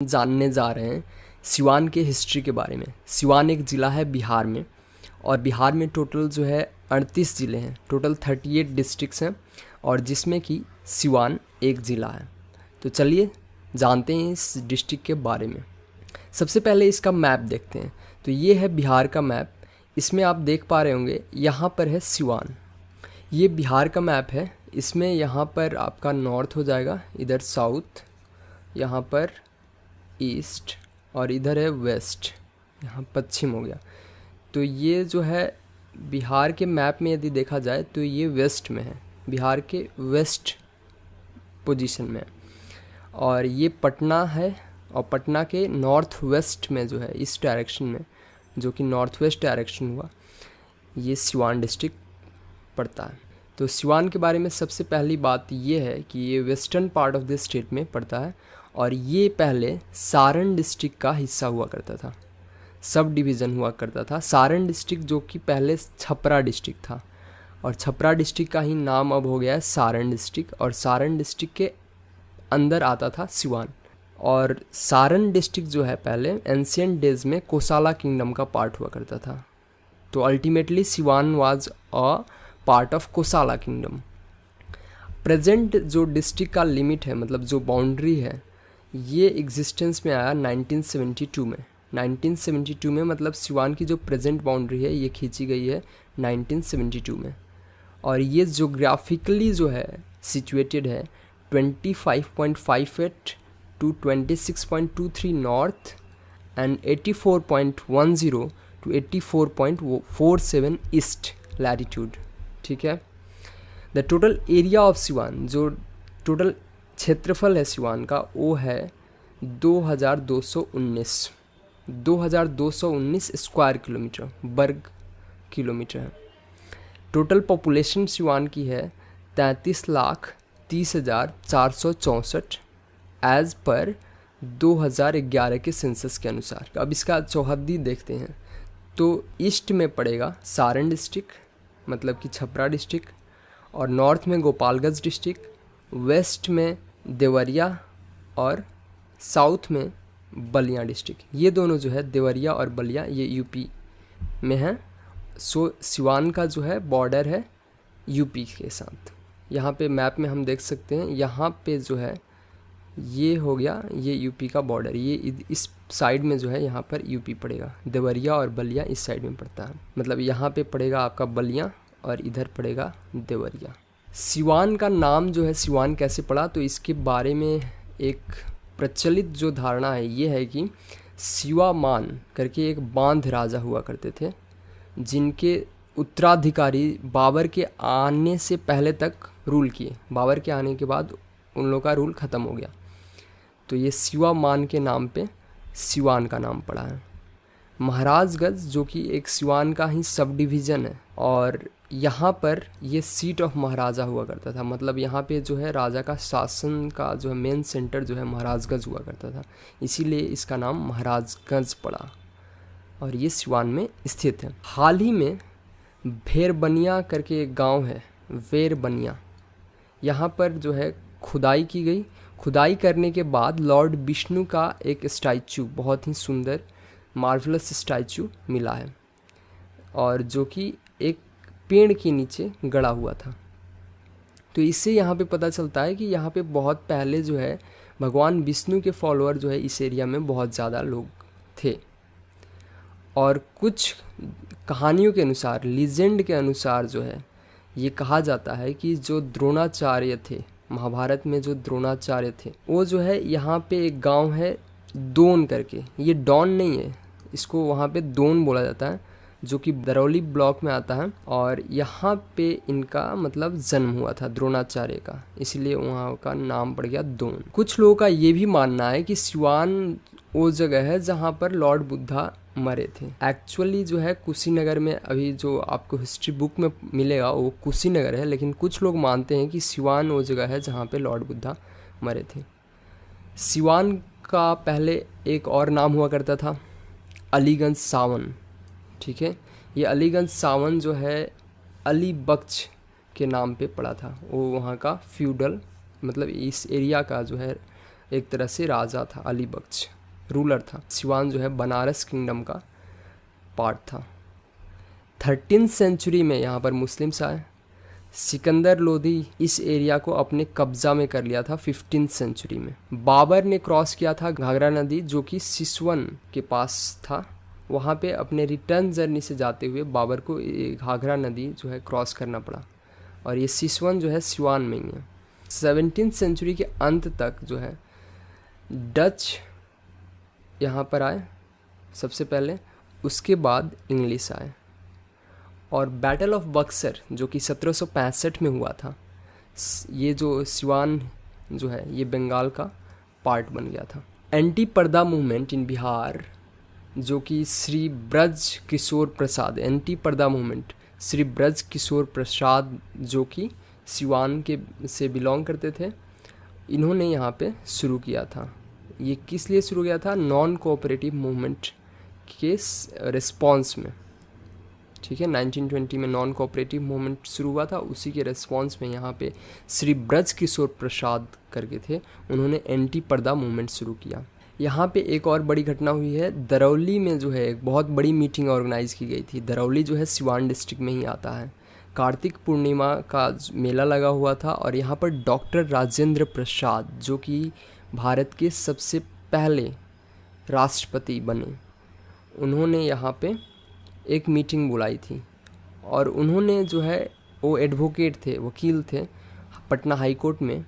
जानने जा रहे हैं सिवान के हिस्ट्री के बारे में। सिवान एक ज़िला है बिहार में, और बिहार में टोटल जो है 38 ज़िले हैं, टोटल 38 डिस्ट्रिक्ट्स हैं, और जिसमें कि सिवान एक ज़िला है। तो चलिए जानते हैं इस डिस्ट्रिक्ट के बारे में। सबसे पहले इसका मैप देखते हैं। तो ये है बिहार का मैप। इसमें आप देख पा रहे होंगे यहाँ पर है सिवान। ये बिहार का मैप है। इसमें यहाँ पर आपका नॉर्थ हो जाएगा, इधर साउथ, यहाँ पर ईस्ट, और इधर है वेस्ट, यहाँ पश्चिम हो गया। तो ये जो है बिहार के मैप में यदि देखा जाए तो ये वेस्ट में है, बिहार के वेस्ट पोजीशन में। और ये पटना है, और पटना के नॉर्थ वेस्ट में जो है इस डायरेक्शन में, जो कि नॉर्थ वेस्ट डायरेक्शन हुआ, ये सिवान डिस्ट्रिक्ट पड़ता है। तो सिवान के बारे में सबसे पहली बात ये है कि ये western part of the state में पड़ता है, और ये पहले सारण डिस्ट्रिक्ट का हिस्सा हुआ करता था, सब डिवीज़न हुआ करता था। सारण डिस्ट्रिक्ट जो कि पहले छपरा डिस्ट्रिक्ट था, और छपरा डिस्ट्रिक्ट का ही नाम अब हो गया है सारण डिस्ट्रिक्ट, और सारण डिस्ट्रिक्ट के अंदर आता था सिवान। और सारण डिस्ट्रिक्ट जो है पहले एंशियंट डेज में कोसाला किंगडम का पार्ट हुआ करता था। तो ultimately Siwan was a part of कोसाला kingdom. Present जो डिस्ट्रिक्ट का लिमिट है, मतलब जो बाउंड्री है, ये एग्जिस्टेंस में आया 1972 में। 1972 में मतलब सिवान की जो प्रेजेंट बाउंड्री है ये खींची गई है 1972 में। और ये जोग्राफिकली जो है सिचुएटेड है 25.58 to 26.23 north and 84.10 to 84.47 east latitude. ठीक है। The total area of Siwan, जो टोटल क्षेत्रफल है सिवान का, वो है 2219 स्क्वायर किलोमीटर, वर्ग किलोमीटर है। टोटल पॉपुलेशन सिवान की है 33,30,464 एज पर 2011 के सेंसस के अनुसार। अब इसका चौहद्दी देखते हैं। तो ईस्ट में पड़ेगा सारण डिस्ट्रिक्ट, मतलब कि छपरा डिस्ट्रिक्ट, और नॉर्थ में गोपालगंज डिस्ट्रिक्ट, वेस्ट में देवरिया, और साउथ में बलिया डिस्ट्रिक्ट। ये दोनों जो है देवरिया और बलिया ये यूपी में है। सो सिवान का जो है बॉर्डर है यूपी के साथ। यहाँ पे मैप में हम देख सकते हैं, यहाँ पे जो है ये हो गया, ये यूपी का बॉर्डर, ये इस साइड में जो है यहाँ पर यूपी पड़ेगा। देवरिया और बलिया इस साइड में पड़ता है, मतलब यहाँ पे पड़ेगा आपका बलिया और इधर पड़ेगा देवरिया। सिवान का नाम जो है सिवान कैसे पड़ा, तो इसके बारे में एक प्रचलित जो धारणा है ये है कि सिवामान करके एक बांध राजा हुआ करते थे, जिनके उत्तराधिकारी बाबर के आने से पहले तक रूल किए। बाबर के आने के बाद उन लोगों का रूल ख़त्म हो गया, तो ये सिवामान के नाम पे सिवान का नाम पड़ा है। महाराजगंज जो कि एक सिवान का ही सब डिवीज़न है, और यहाँ पर ये सीट ऑफ महाराजा हुआ करता था, मतलब यहाँ पे जो है राजा का शासन का जो है मेन सेंटर जो है महाराजगंज हुआ करता था, इसीलिए इसका नाम महाराजगंज पड़ा, और ये सिवान में स्थित है। हाल ही में भेरबनिया करके एक गांव है, वेरबनिया, यहाँ पर जो है खुदाई की गई। खुदाई करने के बाद लॉर्ड विष्णु का एक स्टैचू, बहुत ही सुंदर मार्वलस स्टैचू मिला है, और जो कि एक पेड़ के नीचे गड़ा हुआ था। तो इससे यहाँ पे पता चलता है कि यहाँ पे बहुत पहले जो है भगवान विष्णु के फॉलोअर जो है इस एरिया में बहुत ज़्यादा लोग थे। और कुछ कहानियों के अनुसार, लीजेंड के अनुसार जो है ये कहा जाता है कि जो द्रोणाचार्य थे, महाभारत में जो द्रोणाचार्य थे, वो जो है यहाँ पे एक गांव है दोन करके, ये डॉन नहीं है, इसको वहाँ पे दोन बोला जाता है, जो कि दरौली ब्लॉक में आता है, और यहाँ पे इनका मतलब जन्म हुआ था द्रोणाचार्य का, इसलिए वहाँ का नाम पड़ गया दोन। कुछ लोगों का ये भी मानना है कि सिवान वो जगह है जहाँ पर लॉर्ड बुद्धा मरे थे। एक्चुअली जो है कुशीनगर में, अभी जो आपको हिस्ट्री बुक में मिलेगा वो कुशीनगर है, लेकिन कुछ लोग मानते हैं कि सिवान वो जगह है जहाँ पे लॉर्ड बुद्धा मरे थे। सिवान का पहले एक और नाम हुआ करता था अलीगंज सावन। ठीक है, ये अलीगंज सावन जो है अली बख्श के नाम पे पड़ा था, वो वहाँ का फ्यूडल, मतलब इस एरिया का जो है एक तरह से राजा था, अली बख्श रूलर था। सिवान जो है बनारस किंगडम का पार्ट था। 13th सेंचुरी में यहाँ पर मुस्लिम्स आए। सिकंदर लोधी इस एरिया को अपने कब्जा में कर लिया था 15th सेंचुरी में। बाबर ने क्रॉस किया था घाघरा नदी जो कि सिसवन के पास था। वहाँ पे अपने रिटर्न जर्नी से जाते हुए बाबर को घाघरा नदी जो है क्रॉस करना पड़ा, और ये सिसवन जो है सिवान में ही है। 17th सेंचुरी के अंत तक जो है डच यहाँ पर आए सबसे पहले, उसके बाद इंग्लिश आए, और बैटल ऑफ बक्सर जो कि 1765 में हुआ था, ये जो सिवान जो है ये बंगाल का पार्ट बन गया था। एंटी पर्दा मूवमेंट इन बिहार जो कि श्री ब्रज किशोर प्रसाद, एंटी पर्दा मूवमेंट श्री ब्रज किशोर प्रसाद जो कि सिवान के से बिलोंग करते थे, इन्होंने यहाँ पे शुरू किया था। ये किस लिए शुरू किया था? नॉन कोऑपरेटिव मूवमेंट के रिस्पॉन्स में, ठीक है। 1920 में नॉन कोऑपरेटिव मूवमेंट शुरू हुआ था, उसी के रिस्पॉन्स में यहाँ पे श्री ब्रज किशोर प्रसाद करके थे, उन्होंने एंटी पर्दा मूवमेंट शुरू किया। यहाँ पे एक और बड़ी घटना हुई है, दरौली में जो है एक बहुत बड़ी मीटिंग ऑर्गेनाइज की गई थी। दरौली जो है सिवान डिस्ट्रिक्ट में ही आता है। कार्तिक पूर्णिमा का मेला लगा हुआ था, और यहाँ पर डॉक्टर राजेंद्र प्रसाद जो कि भारत के सबसे पहले राष्ट्रपति बने, उन्होंने यहाँ पे एक मीटिंग बुलाई थी, और उन्होंने जो है वो एडवोकेट थे, वकील थे पटना हाई कोर्ट में,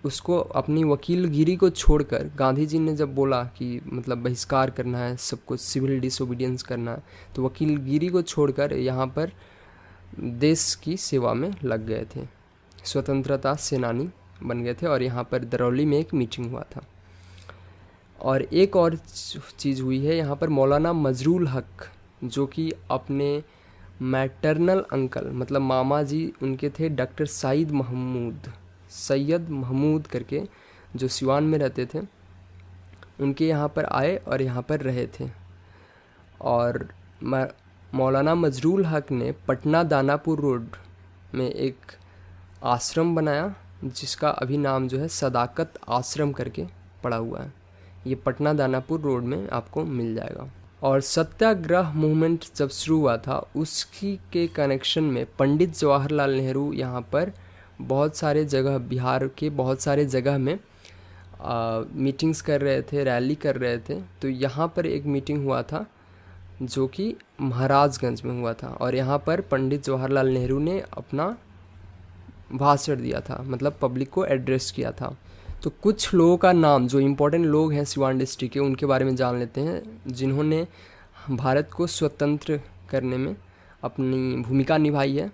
उसको अपनी वकीलगिरी को छोड़कर गांधी जी ने जब बोला कि मतलब बहिष्कार करना है, सबको सिविल डिसोबीडियंस करना है, तो वकीलगिरी को छोड़कर यहाँ पर देश की सेवा में लग गए थे, स्वतंत्रता सेनानी बन गए थे, और यहाँ पर दरौली में एक मीटिंग हुआ था। और एक और चीज़ हुई है यहाँ पर, मौलाना मजरूल हक जो कि अपने मैटरनल अंकल मतलब मामा जी उनके थे डॉक्टर सैयद महमूद करके, जो सिवान में रहते थे, उनके यहाँ पर आए और यहाँ पर रहे थे। और मौलाना मजरूल हक ने पटना दानापुर रोड में एक आश्रम बनाया जिसका अभी नाम जो है सदाकत आश्रम करके पड़ा हुआ है। ये पटना दानापुर रोड में आपको मिल जाएगा। और सत्याग्रह मूवमेंट जब शुरू हुआ था उसकी के कनेक्शन में पंडित जवाहरलाल नेहरू यहाँ पर बहुत सारे जगह, बिहार के बहुत सारे जगह में मीटिंग्स कर रहे थे, रैली कर रहे थे। तो यहाँ पर एक मीटिंग हुआ था जो कि महाराजगंज में हुआ था, और यहाँ पर पंडित जवाहरलाल नेहरू ने अपना भाषण दिया था, मतलब पब्लिक को एड्रेस किया था। तो कुछ लोगों का नाम, जो इम्पोर्टेंट लोग हैं सिवान डिस्ट्रिक्ट के, उनके बारे में जान लेते हैं, जिन्होंने भारत को स्वतंत्र करने में अपनी भूमिका निभाई है।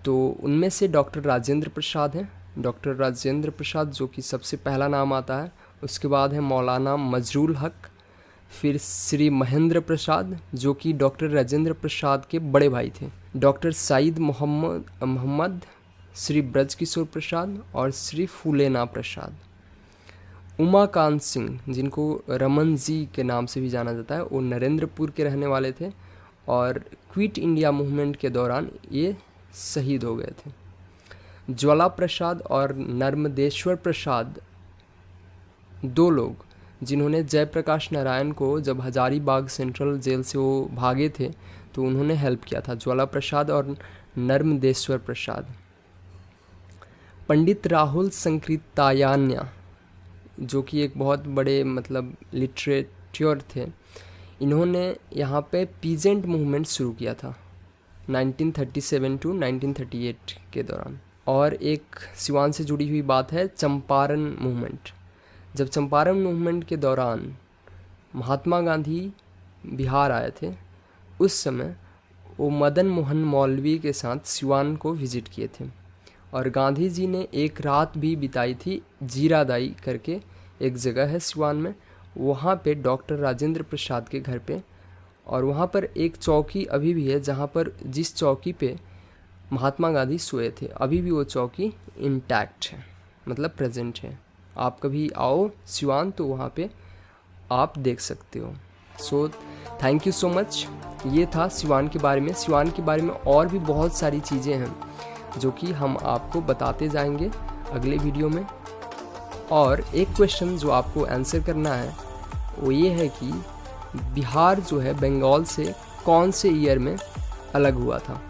तो उनमें से डॉक्टर राजेंद्र प्रसाद हैं, डॉक्टर राजेंद्र प्रसाद जो कि सबसे पहला नाम आता है। उसके बाद है मौलाना मजरूल हक, फिर श्री महेंद्र प्रसाद जो कि डॉक्टर राजेंद्र प्रसाद के बड़े भाई थे, डॉक्टर सईद मोहम्मद, श्री ब्रजकिशोर प्रसाद और श्री फूलेना प्रसाद। उमाकांत सिंह जिनको रमन जी के नाम से भी जाना जाता है, वो नरेंद्रपुर के रहने वाले थे, और क्विट इंडिया मूवमेंट के दौरान ये शहीद हो गए थे। ज्वाला प्रसाद और नर्मदेश्वर प्रसाद, दो लोग जिन्होंने जयप्रकाश नारायण को जब हजारीबाग सेंट्रल जेल से वो भागे थे तो उन्होंने हेल्प किया था, ज्वाला प्रसाद और नर्मदेश्वर प्रसाद। पंडित राहुल संकृतायान्या जो कि एक बहुत बड़े मतलब लिटरेचर थे, इन्होंने यहाँ पे पीजेंट मूवमेंट शुरू किया था 1937 टू 1938 के दौरान। और एक सिवान से जुड़ी हुई बात है चंपारण मूवमेंट। जब चंपारण मूवमेंट के दौरान महात्मा गांधी बिहार आए थे, उस समय वो मदन मोहन मौलवी के साथ सिवान को विजिट किए थे, और गांधी जी ने एक रात भी बिताई थी जीरादाई करके एक जगह है सिवान में, वहाँ पे डॉक्टर राजेंद्र प्रसाद के घर पे। और वहाँ पर एक चौकी अभी भी है जहाँ पर जिस चौकी पे महात्मा गांधी सोए थे, अभी भी वो चौकी इंटैक्ट है, मतलब प्रेजेंट है। आप कभी आओ सिवान तो वहाँ पे आप देख सकते हो। So thank you so much. ये था सिवान के बारे में। सिवान के बारे में और भी बहुत सारी चीज़ें हैं जो कि हम आपको बताते जाएंगे अगले वीडियो में। और एक क्वेश्चन जो आपको आंसर करना है वो ये है कि बिहार जो है बंगाल से कौन से ईयर में अलग हुआ था।